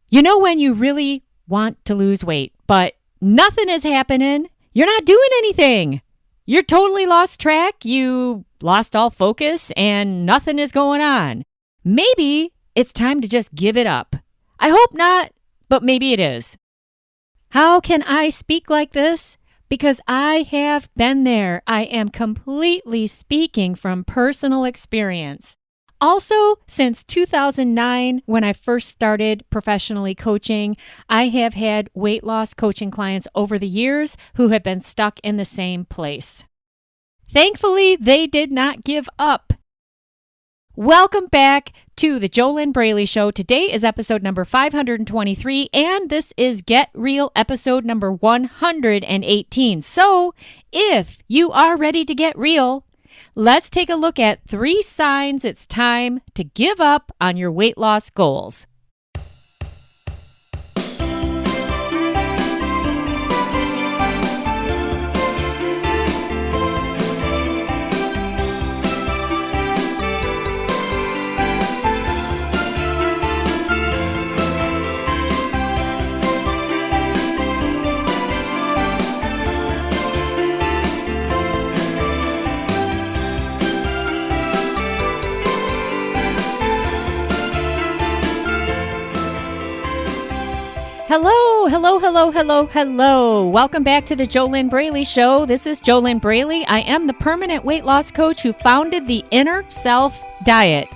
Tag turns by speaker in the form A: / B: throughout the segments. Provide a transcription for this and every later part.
A: You know when you really want to lose weight, but nothing is happening? You're not doing anything. You're totally lost track. You lost all focus and nothing is going on. Maybe it's time to just give it up. I hope not, but maybe it is. How can I speak like this? Because I have been there. I am completely speaking from personal experience. Also, since 2009, when I first started professionally coaching, I have had weight loss coaching clients over the years who have been stuck in the same place. Thankfully, they did not give up. Welcome back to the JoLynn Braley Show. Today is episode number 523, and this is Get Real episode number 118. So, if you are ready to get real, let's take a look at 3 signs it's time to give up on your weight loss goals. Hello. Welcome back to the JoLynn Braley Show. This is JoLynn Braley. I am the permanent weight loss coach who founded the Inner Self Diet.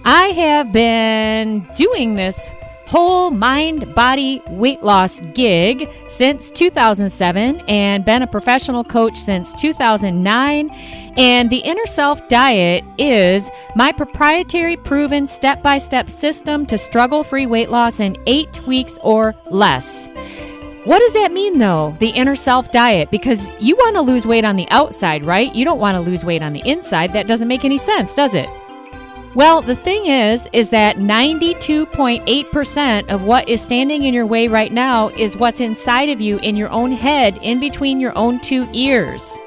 A: I have been doing this whole mind-body weight loss gig since 2007 and been a professional coach since 2009. And the Inner Self Diet is my proprietary proven step-by-step system to struggle-free weight loss in 8 weeks or less. What does that mean, though, the Inner Self Diet? Because you want to lose weight on the outside, right? You don't want to lose weight on the inside. That doesn't make any sense, does it? Well, the thing is that 92.8% of what is standing in your way right now is what's inside of you in your own head, in between your own 2 ears.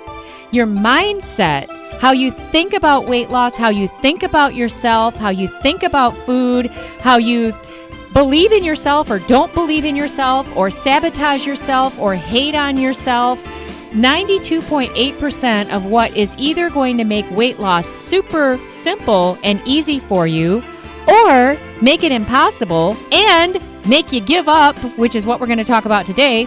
A: Your mindset, how you think about weight loss, how you think about yourself, how you think about food, how you believe in yourself or don't believe in yourself or sabotage yourself or hate on yourself. 92.8% of what is either going to make weight loss super simple and easy for you or make it impossible and make you give up, which is what we're going to talk about today.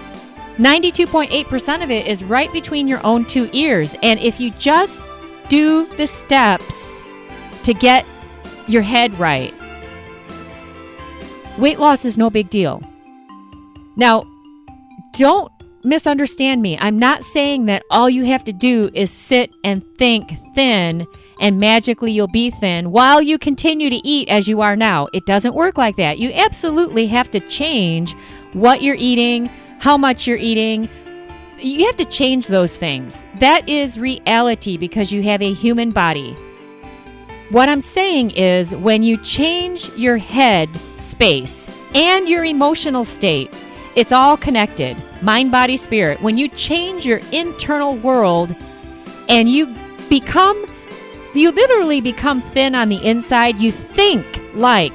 A: 92.8% of it is right between your own 2 ears. And if you just do the steps to get your head right, weight loss is no big deal. Now, don't misunderstand me. I'm not saying that all you have to do is sit and think thin and magically you'll be thin while you continue to eat as you are now. It doesn't work like that. You absolutely have to change what you're eating, how much you're eating. You have to change those things. That is reality because you have a human body. What I'm saying is when you change your head space and your emotional state, it's all connected. Mind, body, spirit. When you change your internal world and you literally become thin on the inside, you think like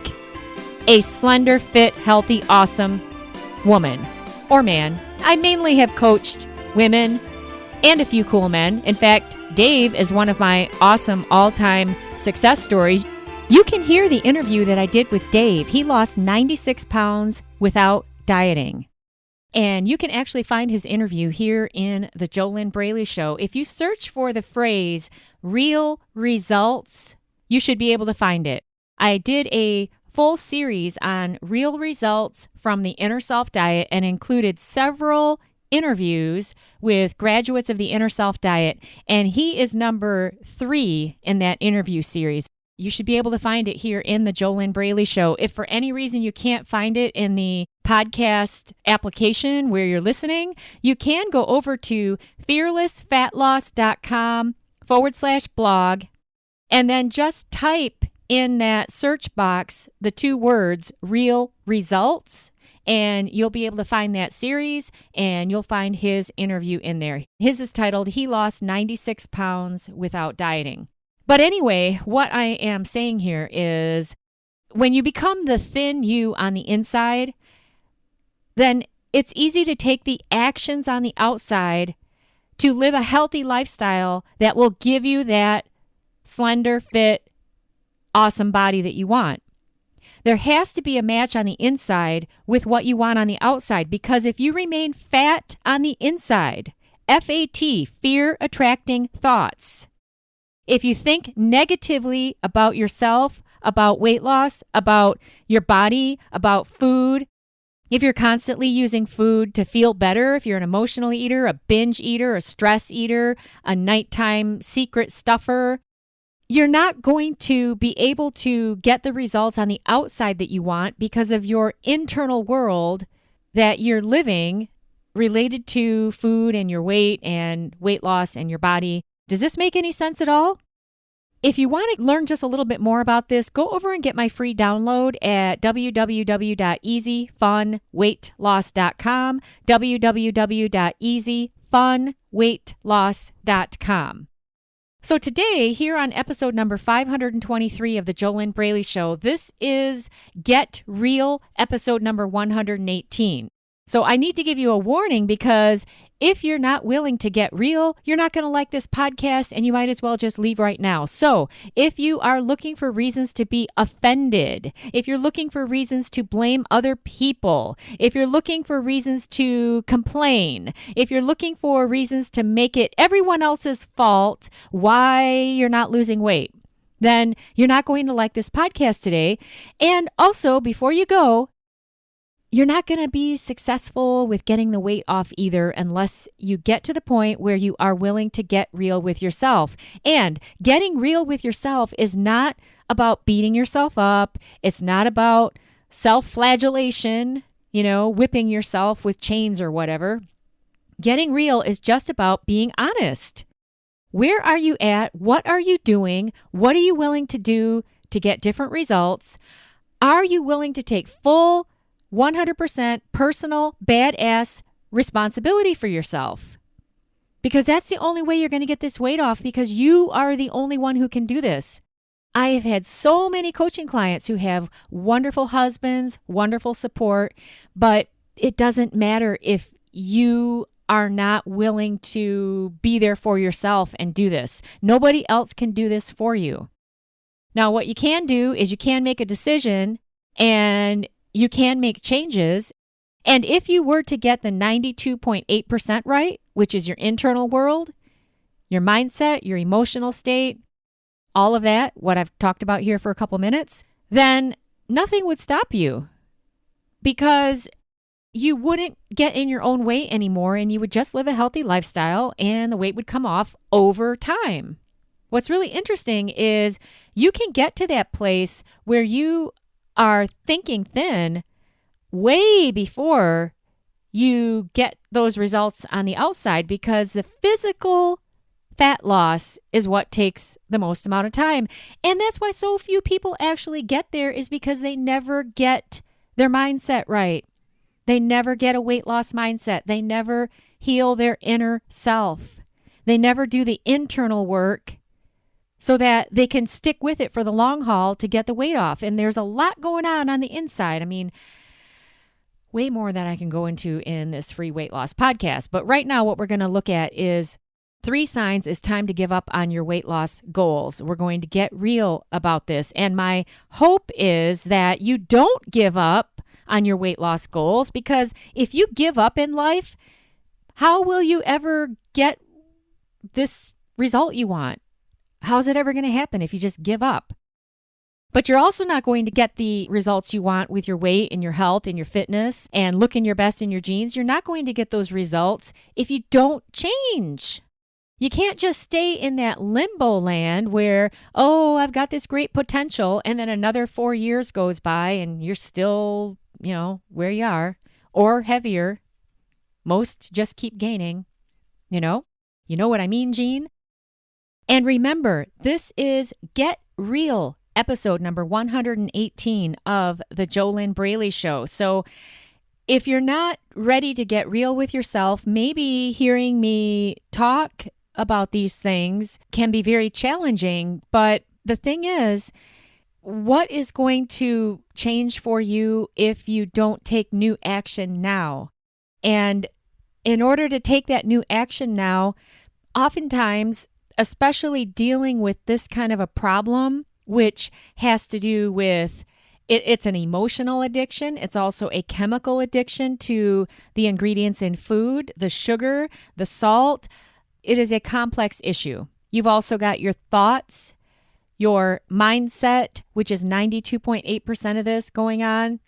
A: a slender, fit, healthy, awesome woman or man. I mainly have coached women and a few cool men. In fact, Dave is one of my awesome all-time success stories. You can hear the interview that I did with Dave. He lost 96 pounds without dieting. And you can actually find his interview here in the JoLynn Braley Show. If you search for the phrase real results, you should be able to find it. I did a full series on real results from the Inner Self Diet and included several interviews with graduates of the Inner Self Diet. And he is number 3 in that interview series. You should be able to find it here in the JoLynn Braley Show. If for any reason you can't find it in the podcast application where you're listening, you can go over to fearlessfatloss.com/blog and then just type in that search box the 2 words real results, and you'll be able to find that series and you'll find his interview in there. His is titled, He Lost 96 Pounds Without Dieting. But anyway, what I am saying here is when you become the thin you on the inside, then it's easy to take the actions on the outside to live a healthy lifestyle that will give you that slender, fit, awesome body that you want. There has to be a match on the inside with what you want on the outside, because if you remain fat on the inside, FAT, fear attracting thoughts, if you think negatively about yourself, about weight loss, about your body, about food, if you're constantly using food to feel better, if you're an emotional eater, a binge eater, a stress eater, a nighttime secret stuffer, you're not going to be able to get the results on the outside that you want because of your internal world that you're living related to food and your weight and weight loss and your body. Does this make any sense at all? If you want to learn just a little bit more about this, go over and get my free download at www.easyfunweightloss.com, www.easyfunweightloss.com. So today, here on episode number 523 of the JoLynn Braley Show, this is Get Real, episode number 118. So I need to give you a warning, because if you're not willing to get real, you're not going to like this podcast, and you might as well just leave right now. So if you are looking for reasons to be offended, if you're looking for reasons to blame other people, if you're looking for reasons to complain, if you're looking for reasons to make it everyone else's fault why you're not losing weight, then you're not going to like this podcast today. And also, before you go, you're not going to be successful with getting the weight off either unless you get to the point where you are willing to get real with yourself. And getting real with yourself is not about beating yourself up. It's not about self-flagellation, whipping yourself with chains or whatever. Getting real is just about being honest. Where are you at? What are you doing? What are you willing to do to get different results? Are you willing to take full 100% personal, badass responsibility for yourself? Because that's the only way you're going to get this weight off, because you are the only one who can do this. I have had so many coaching clients who have wonderful husbands, wonderful support, but it doesn't matter if you are not willing to be there for yourself and do this. Nobody else can do this for you. Now, what you can do is you can make a decision and you can make changes. And if you were to get the 92.8% right, which is your internal world, your mindset, your emotional state, all of that, what I've talked about here for a couple minutes, then nothing would stop you, because you wouldn't get in your own way anymore, and you would just live a healthy lifestyle, and the weight would come off over time. What's really interesting is you can get to that place where you are thinking thin way before you get those results on the outside, because the physical fat loss is what takes the most amount of time. And that's why so few people actually get there, is because they never get their mindset right. They never get a weight loss mindset. They never heal their inner self. They never do the internal work so that they can stick with it for the long haul to get the weight off. And there's a lot going on the inside. I mean, way more than I can go into in this free weight loss podcast. But right now, what we're going to look at is 3 signs it's time to give up on your weight loss goals. We're going to get real about this. And my hope is that you don't give up on your weight loss goals, because if you give up in life, how will you ever get this result you want? How's it ever going to happen if you just give up? But you're also not going to get the results you want with your weight and your health and your fitness and looking your best in your jeans. You're not going to get those results if you don't change. You can't just stay in that limbo land where, oh, I've got this great potential, and then another 4 years goes by and you're still, where you are, or heavier. Most just keep gaining, You know what I mean, Jean? And remember, this is Get Real, episode number 118 of the JoLynn Braley Show. So if you're not ready to get real with yourself, maybe hearing me talk about these things can be very challenging. But the thing is, what is going to change for you if you don't take new action now? And in order to take that new action now, oftentimes, especially dealing with this kind of a problem, which has to do with it's an emotional addiction. It's also a chemical addiction to the ingredients in food, the sugar, the salt. It is a complex issue. You've also got your thoughts, your mindset, which is 92.8% of this going on.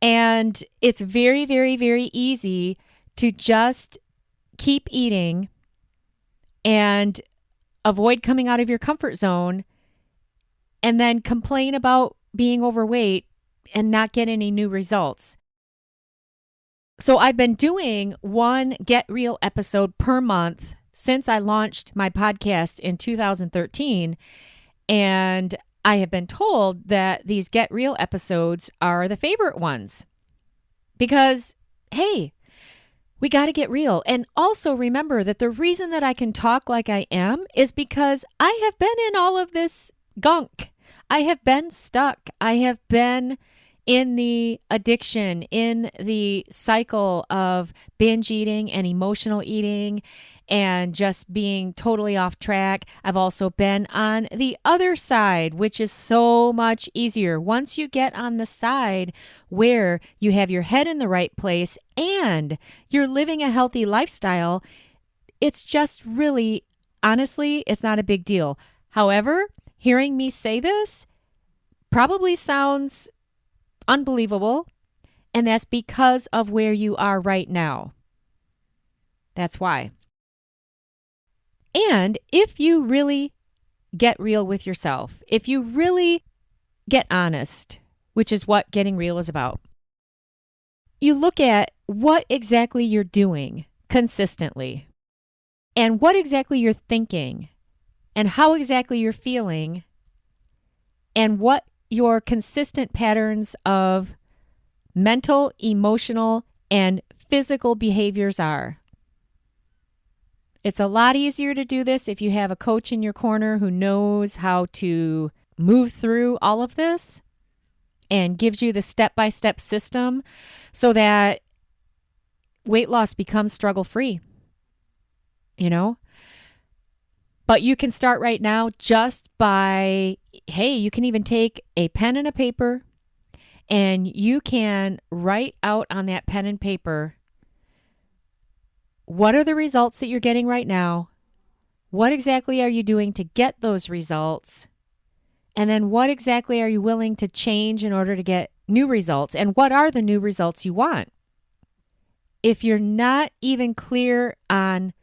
A: And it's very, very, very easy to just keep eating and avoid coming out of your comfort zone and then complain about being overweight and not get any new results. So I've been doing one Get Real episode per month since I launched my podcast in 2013. And I have been told that these Get Real episodes are the favorite ones because, hey, we got to get real. And also remember that the reason that I can talk like I am is because I have been in all of this gunk. I have been stuck. I have been in the addiction, in the cycle of binge eating and emotional eating and just being totally off track. I've also been on the other side, which is so much easier. Once you get on the side where you have your head in the right place and you're living a healthy lifestyle, it's just really, honestly, it's not a big deal. However, hearing me say this probably sounds unbelievable, and that's because of where you are right now. That's why. And if you really get real with yourself, if you really get honest, which is what getting real is about, you look at what exactly you're doing consistently and what exactly you're thinking and how exactly you're feeling and what your consistent patterns of mental, emotional, and physical behaviors are. It's a lot easier to do this if you have a coach in your corner who knows how to move through all of this and gives you the step-by-step system so that weight loss becomes struggle-free, you know? But you can start right now just by, hey, you can even take a pen and a paper and you can write out on that pen and paper, what are the results that you're getting right now? What exactly are you doing to get those results? And then what exactly are you willing to change in order to get new results? And what are the new results you want? If you're not even clear on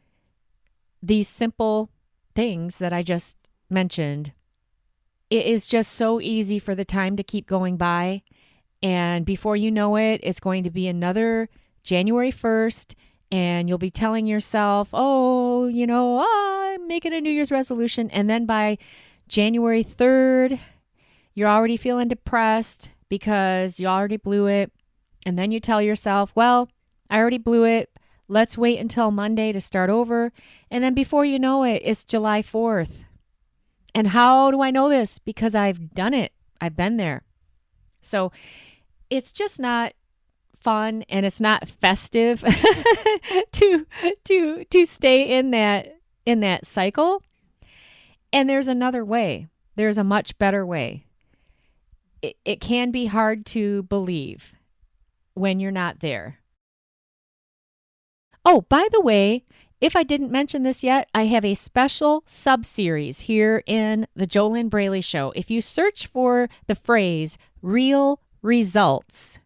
A: these simple things that I just mentioned, it is just so easy for the time to keep going by. And before you know it, it's going to be another January 1st. And you'll be telling yourself, I'm making a New Year's resolution. And then by January 3rd, you're already feeling depressed because you already blew it. And then you tell yourself, well, I already blew it. Let's wait until Monday to start over. And then before you know it, it's July 4th. And how do I know this? Because I've done it. I've been there. So it's just not fun and it's not festive to stay in that cycle. And there's another way. There's a much better way. It can be hard to believe when you're not there. Oh, by the way, if I didn't mention this yet, I have a special sub-series here in the JoLynn Braley Show. If you search for the phrase real results,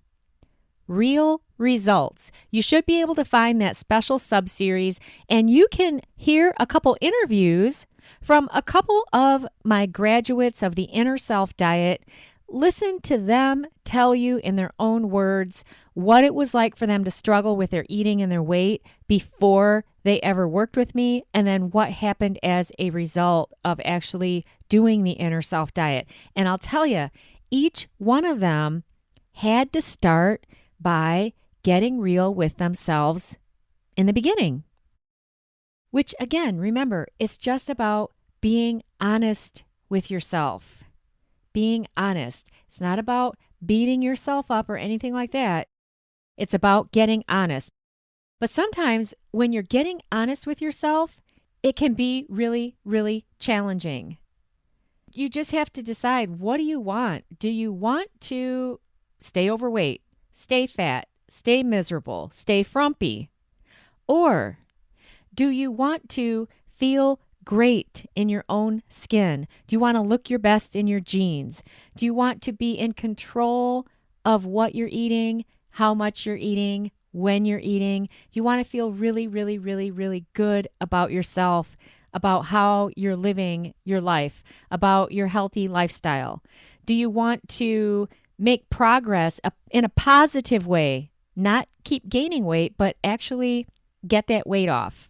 A: you should be able to find that special sub-series, and you can hear a couple interviews from a couple of my graduates of the Inner Self Diet. Listen to them tell you in their own words what it was like for them to struggle with their eating and their weight before they ever worked with me, and then what happened as a result of actually doing the Inner Self Diet. And I'll tell you, each one of them had to start by getting real with themselves in the beginning. Which, again, remember, it's just about being honest with yourself. being honest. It's not about beating yourself up or anything like that. It's about getting honest. But sometimes when you're getting honest with yourself, it can be really, really challenging. You just have to decide, what do you want? Do you want to stay overweight, stay fat, stay miserable, stay frumpy? Or do you want to feel great in your own skin? Do you want to look your best in your jeans? Do you want to be in control of what you're eating, how much you're eating, when you're eating? You want to feel really, really, really, really good about yourself, about how you're living your life, about your healthy lifestyle. Do you want to make progress in a positive way, not keep gaining weight, but actually get that weight off?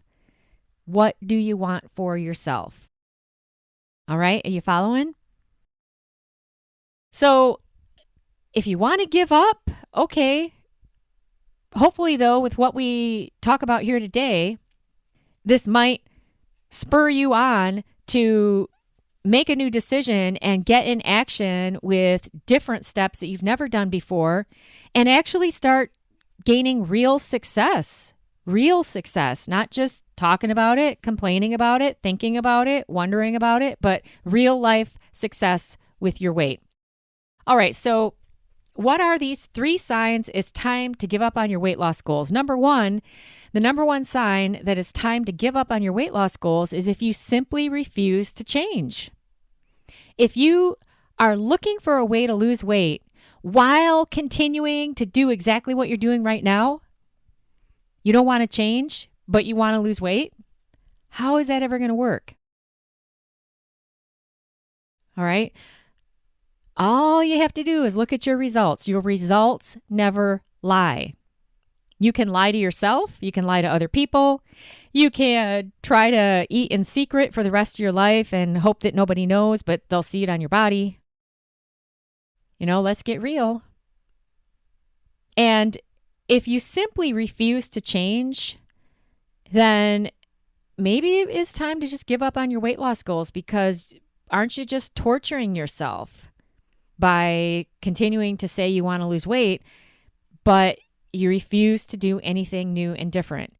A: What do you want for yourself? All right, are you following? So if you want to give up, okay. Hopefully, though, with what we talk about here today, this might spur you on to make a new decision and get in action with different steps that you've never done before and actually start gaining real success, not just talking about it, complaining about it, thinking about it, wondering about it, but real life success with your weight. All right, so what are these 3 signs it's time to give up on your weight loss goals? Number one, the number one sign that it's time to give up on your weight loss goals is if you simply refuse to change. If you are looking for a way to lose weight while continuing to do exactly what you're doing right now, you don't want to change, but you want to lose weight, how is that ever going to work? All right. All you have to do is look at your results. Your results never lie. You can lie to yourself. You can lie to other people. You can try to eat in secret for the rest of your life and hope that nobody knows, but they'll see it on your body. Let's get real. And if you simply refuse to change, then maybe it's time to just give up on your weight loss goals, because aren't you just torturing yourself by continuing to say you want to lose weight, but you refuse to do anything new and different?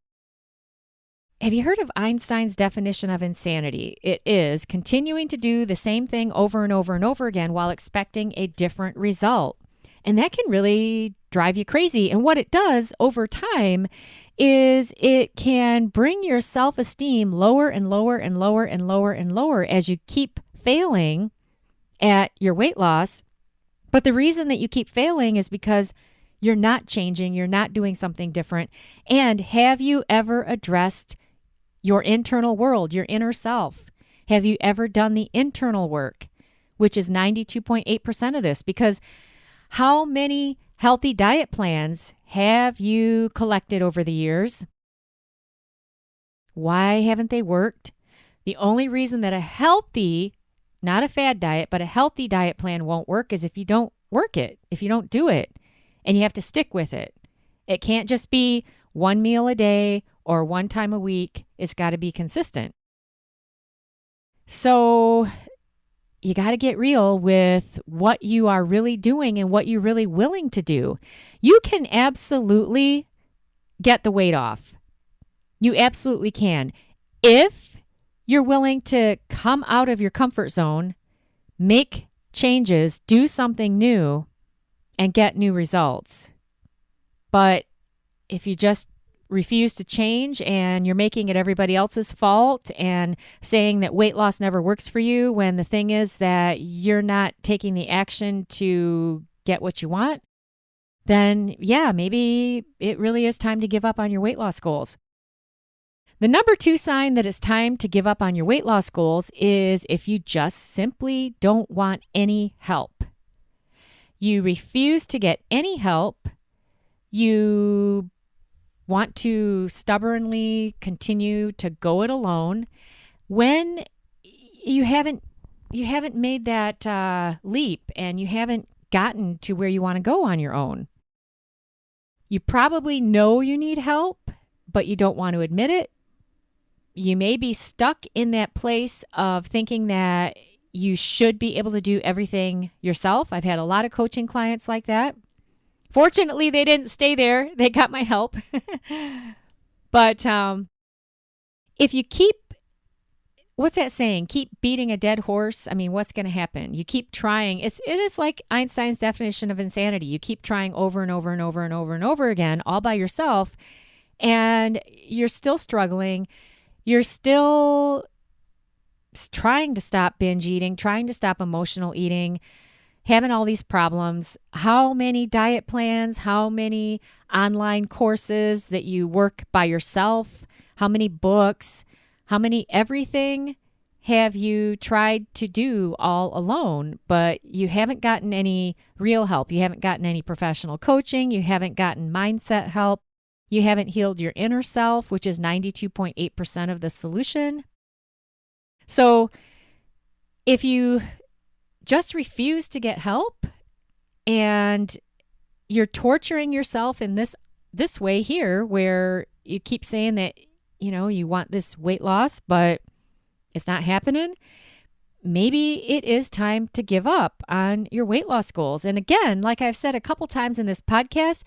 A: Have you heard of Einstein's definition of insanity? It is continuing to do the same thing over and over and over again while expecting a different result. And that can really drive you crazy. And what it does over time is it can bring your self-esteem lower and lower and lower and lower and lower as you keep failing at your weight loss. But the reason that you keep failing is because you're not changing, you're not doing something different. And have you ever addressed your internal world, your inner self? Have you ever done the internal work, which is 92.8% of this? Because how many healthy diet plans have you collected over the years? Why haven't they worked? The only reason that a healthy, not a fad diet, but a healthy diet plan won't work is if you don't work it, if you don't do it, and you have to stick with it. It can't just be one meal a day or one time a week. It's got to be consistent. So you got to get real with what you are really doing and what you're really willing to do. You can absolutely get the weight off. You absolutely can. If you're willing to come out of your comfort zone, make changes, do something new, and get new results. But if you just refuse to change and you're making it everybody else's fault and saying that weight loss never works for you, when the thing is that you're not taking the action to get what you want, then yeah, maybe it really is time to give up on your weight loss goals. The number 2 sign that it's time to give up on your weight loss goals is if you just simply don't want any help. You refuse to get any help. You want to stubbornly continue to go it alone when you haven't made that leap and you haven't gotten to where you want to go on your own. You probably know you need help, but you don't want to admit it. You may be stuck in that place of thinking that you should be able to do everything yourself. I've had a lot of coaching clients like that. Fortunately, they didn't stay there. They got my help. But if you keep, what's that saying? Keep beating a dead horse. I mean, what's going to happen? You keep trying. It is like Einstein's definition of insanity. You keep trying over and over and over and over and over again, all by yourself, and you're still struggling. You're still trying to stop binge eating, trying to stop emotional eating, having all these problems. How many diet plans, how many online courses that you work by yourself, how many books, how many everything have you tried to do all alone, but you haven't gotten any real help. You haven't gotten any professional coaching. You haven't gotten mindset help. You haven't healed your inner self, which is 92.8% of the solution. So if you just refuse to get help and you're torturing yourself in this way here, where you keep saying that, you want this weight loss, but it's not happening, maybe it is time to give up on your weight loss goals. And again, like I've said a couple times in this podcast,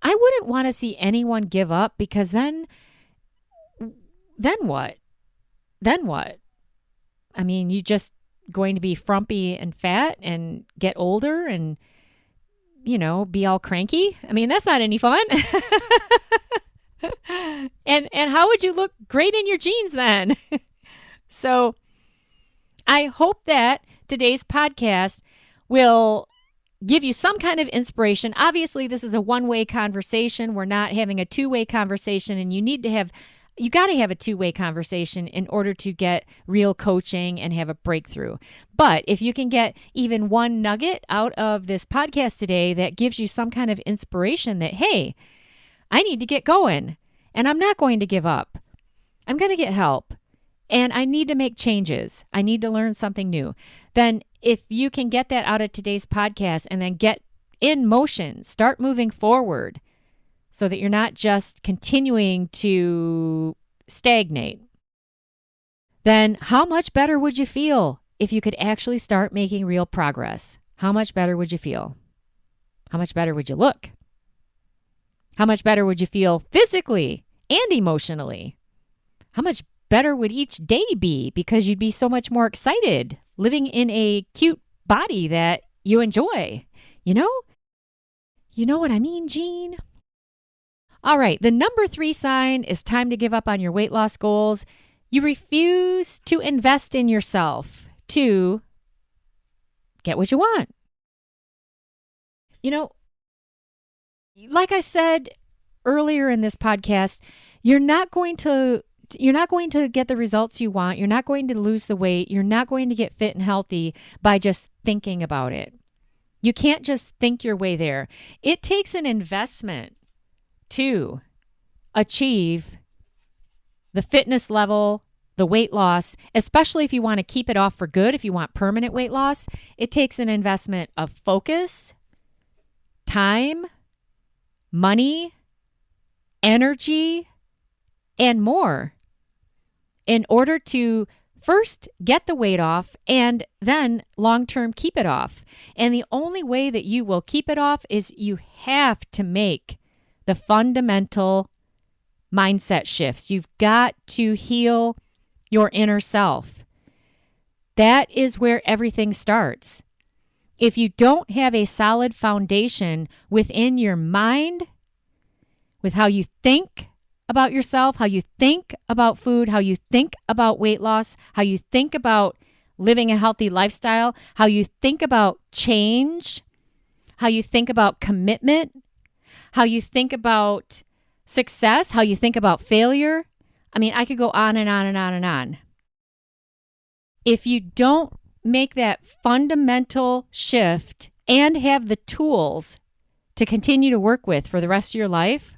A: I wouldn't want to see anyone give up, because then what? Then what? I mean, you just going to be frumpy and fat and get older and, be all cranky. I mean, that's not any fun. And how would you look great in your jeans then? So I hope that today's podcast will give you some kind of inspiration. Obviously, this is a one-way conversation. We're not having a two-way conversation, and you got to have a two-way conversation in order to get real coaching and have a breakthrough. But if you can get even one nugget out of this podcast today that gives you some kind of inspiration that, hey, I need to get going and I'm not going to give up. I'm going to get help and I need to make changes. I need to learn something new. Then if you can get that out of today's podcast and then get in motion, start moving forward, so that you're not just continuing to stagnate, then how much better would you feel if you could actually start making real progress? How much better would you feel? How much better would you look? How much better would you feel physically and emotionally? How much better would each day be, because you'd be so much more excited living in a cute body that you enjoy? You know what I mean, Jean? All right, the number 3 sign is time to give up on your weight loss goals. You refuse to invest in yourself to get what you want. Like I said earlier in this podcast, you're not going to get the results you want. You're not going to lose the weight. You're not going to get fit and healthy by just thinking about it. You can't just think your way there. It takes an investment to achieve the fitness level, the weight loss, especially if you want to keep it off for good, if you want permanent weight loss. It takes an investment of focus, time, money, energy, and more in order to first get the weight off and then long-term keep it off. And the only way that you will keep it off is you have to make the fundamental mindset shifts. You've got to heal your inner self. That is where everything starts. If you don't have a solid foundation within your mind, with how you think about yourself, how you think about food, how you think about weight loss, how you think about living a healthy lifestyle, how you think about change, how you think about commitment, how you think about success, how you think about failure. I mean, I could go on and on and on and on. If you don't make that fundamental shift and have the tools to continue to work with for the rest of your life,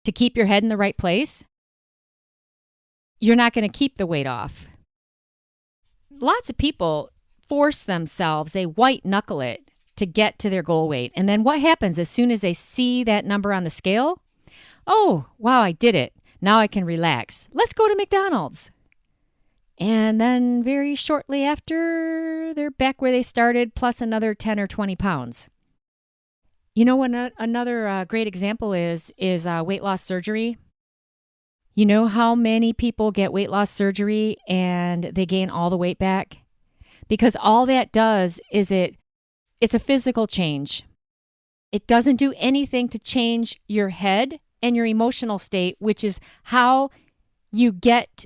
A: to keep your head in the right place, you're not going to keep the weight off. Lots of people force themselves, they white knuckle it to get to their goal weight. And then what happens as soon as they see that number on the scale? Oh, wow, I did it. Now I can relax. Let's go to McDonald's. And then very shortly after, they're back where they started, plus another 10 or 20 pounds. You know what another great example is weight loss surgery. You know how many people get weight loss surgery and they gain all the weight back? Because all that does is it's a physical change. It doesn't do anything to change your head and your emotional state, which is how you get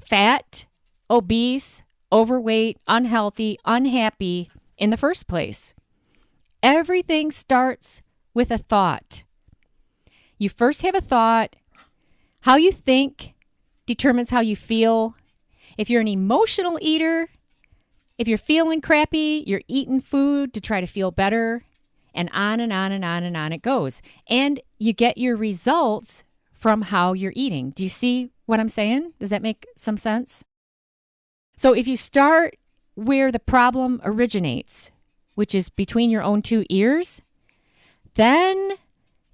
A: fat, obese, overweight, unhealthy, unhappy in the first place. Everything starts with a thought. You first have a thought. How you think determines how you feel. If you're an emotional eater, if you're feeling crappy, you're eating food to try to feel better, and on and on and on and on it goes. And you get your results from how you're eating. Do you see what I'm saying? Does that make some sense? So if you start where the problem originates, which is between your own two ears, then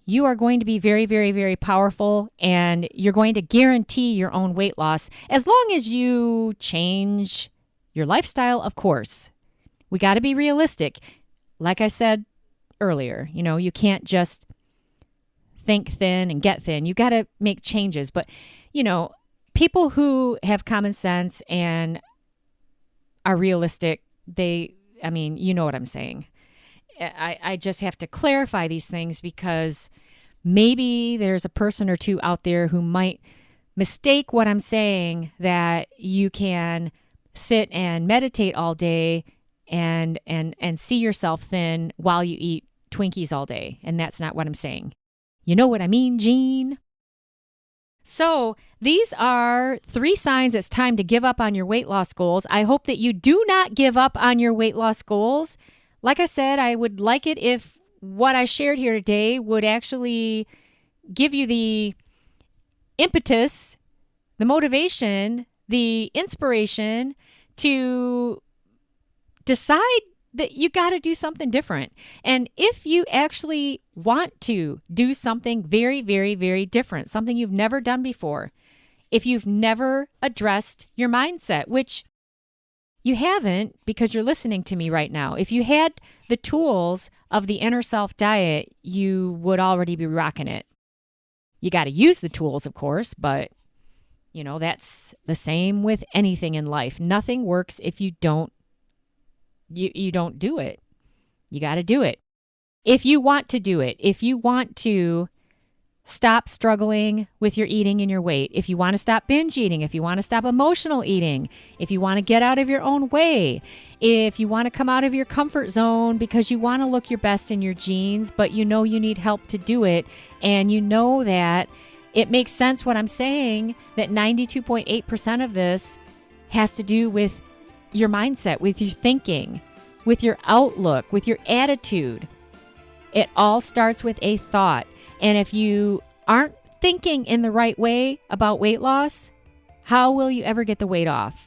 A: you are going to be very, very, very powerful, and you're going to guarantee your own weight loss as long as you change your lifestyle, of course. We got to be realistic. Like I said earlier, you can't just think thin and get thin. You got to make changes. But, people who have common sense and are realistic, you know what I'm saying. I just have to clarify these things because maybe there's a person or two out there who might mistake what I'm saying, that you can sit and meditate all day and see yourself thin while you eat Twinkies all day. And that's not what I'm saying. You know what I mean, Jean? So these are 3 signs it's time to give up on your weight loss goals. I hope that you do not give up on your weight loss goals. Like I said, I would like it if what I shared here today would actually give you the impetus, the motivation, the inspiration to decide that you got to do something different. And if you actually want to do something very, very, very different, something you've never done before, if you've never addressed your mindset, which you haven't because you're listening to me right now. If you had the tools of the Inner Self Diet, you would already be rocking it. You got to use the tools, of course, but that's the same with anything in life. Nothing works if you don't do it. You got to do it. If you want to do it, if you want to stop struggling with your eating and your weight, if you want to stop binge eating, if you want to stop emotional eating, if you want to get out of your own way, if you want to come out of your comfort zone because you want to look your best in your jeans, but you need help to do it, and that it makes sense what I'm saying, that 92.8% of this has to do with your mindset, with your thinking, with your outlook, with your attitude. It all starts with a thought. And if you aren't thinking in the right way about weight loss, how will you ever get the weight off?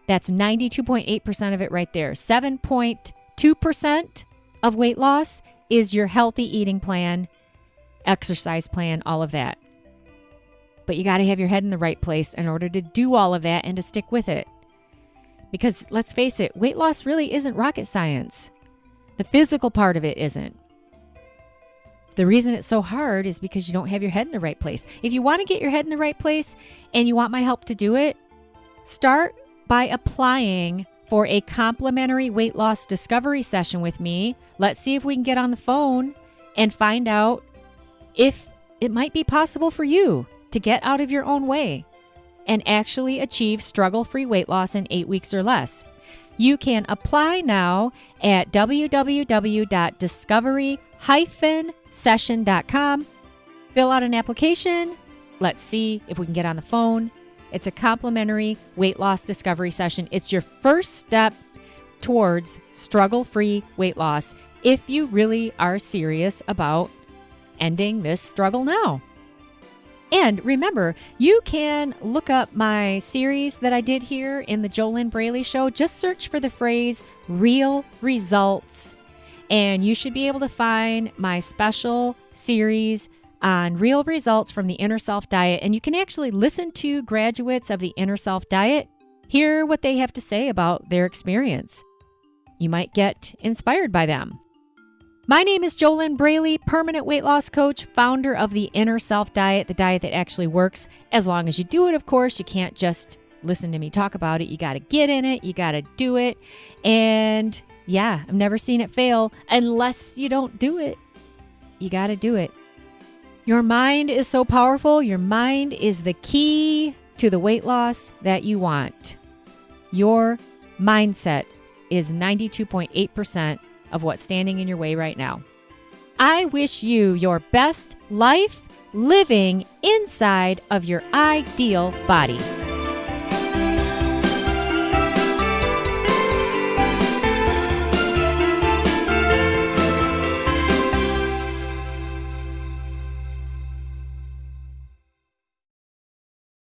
A: That's 92.8% of it right there. 7.2% of weight loss is your healthy eating plan, exercise plan, all of that. But you got to have your head in the right place in order to do all of that and to stick with it. Because let's face it, weight loss really isn't rocket science. The physical part of it isn't. The reason it's so hard is because you don't have your head in the right place. If you want to get your head in the right place and you want my help to do it, start by applying for a complimentary weight loss discovery session with me. Let's see if we can get on the phone and find out if it might be possible for you to get out of your own way and actually achieve struggle-free weight loss in 8 weeks or less. You can apply now at www.discovery-session.com. Fill out an application. Let's see if we can get on the phone. It's a complimentary weight loss discovery session. It's your first step towards struggle-free weight loss if you really are serious about ending this struggle now. And remember, you can look up my series that I did here in the JoLynn Braley Show. Just search for the phrase real results, and you should be able to find my special series on real results from the Inner Self Diet. And you can actually listen to graduates of the Inner Self Diet Hear what they have to say about their experience. You might get inspired by them. My name is JoLynn Braley, permanent weight loss coach, founder of the Inner Self Diet, the diet that actually works. As long as you do it, of course, you can't just listen to me talk about it. You got to get in it. You got to do it. And yeah, I've never seen it fail unless you don't do it. You got to do it. Your mind is so powerful. Your mind is the key to the weight loss that you want. Your mindset is 92.8% of what's standing in your way right now. I wish you your best life living inside of your ideal body.